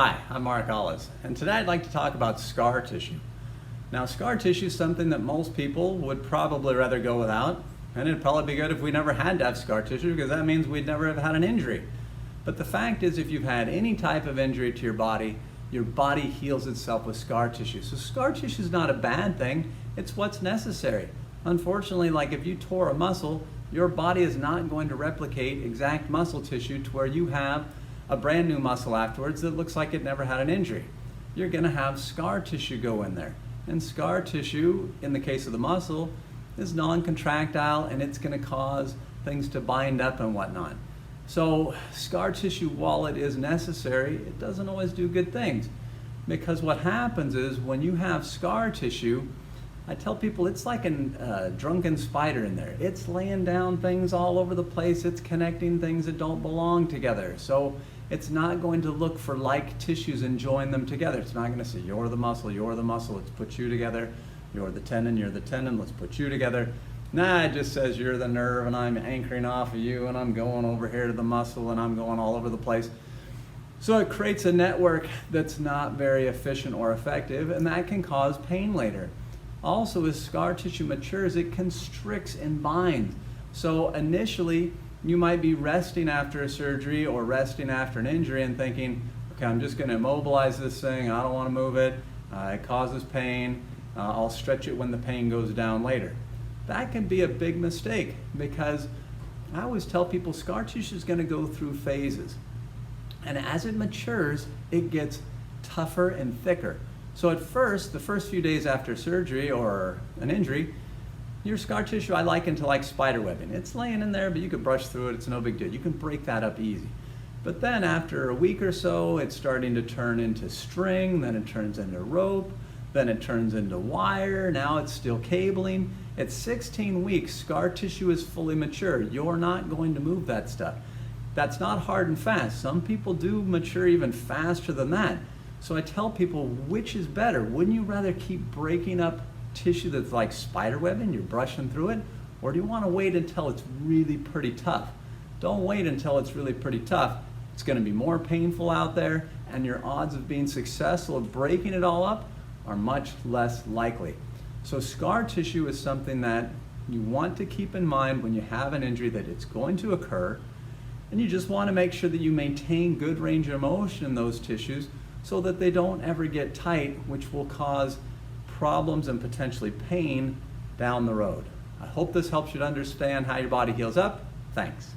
Hi, I'm Mark Ollis, and today I'd like to talk about scar tissue. Now, scar tissue is something that most people would probably rather go without, and it'd probably be good if we never had to have scar tissue because that means we'd never have had an injury. But the fact is, if you've had any type of injury to your body heals itself with scar tissue. So scar tissue is not a bad thing, it's what's necessary. Unfortunately, like if you tore a muscle, your body is not going to replicate exact muscle tissue to where you have a brand new muscle afterwards that looks like it never had an injury. You're going to have scar tissue go in there. And scar tissue, in the case of the muscle, is non-contractile and it's going to cause things to bind up and whatnot. So scar tissue, while it is necessary, it doesn't always do good things. Because what happens is when you have scar tissue, I tell people it's like a drunken spider in there. It's laying down things all over the place. It's connecting things that don't belong together. So it's not going to look for like tissues and join them together. It's not going to say, you're the muscle, let's put you together. You're the tendon, let's put you together. Nah, it just says you're the nerve and I'm anchoring off of you and I'm going over here to the muscle and I'm going all over the place. So it creates a network that's not very efficient or effective, and that can cause pain later. Also, as scar tissue matures, it constricts and binds. So initially, you might be resting after a surgery or resting after an injury and thinking, okay, I'm just going to immobilize this thing, I don't want to move it, it causes pain, I'll stretch it when the pain goes down later. That can be a big mistake because I always tell people scar tissue is going to go through phases. And as it matures, it gets tougher and thicker. So at first, the first few days after surgery or an injury, your scar tissue I liken to like spider webbing. It's laying in there, but you could brush through it, it's no big deal. You can break that up easy. But then after a week or so, it's starting to turn into string, then it turns into rope, then it turns into wire, now it's still cabling. At 16 weeks, scar tissue is fully mature. You're not going to move that stuff. That's not hard and fast. Some people do mature even faster than that. So I tell people, which is better? Wouldn't you rather keep breaking up tissue that's like spider webbing, you're brushing through it? Or do you want to wait until it's really pretty tough? Don't wait until it's really pretty tough. It's going to be more painful out there, and your odds of being successful at breaking it all up are much less likely. So scar tissue is something that you want to keep in mind when you have an injury, that it's going to occur, and you just want to make sure that you maintain good range of motion in those tissues so that they don't ever get tight, which will cause problems and potentially pain down the road. I hope this helps you to understand how your body heals up. Thanks.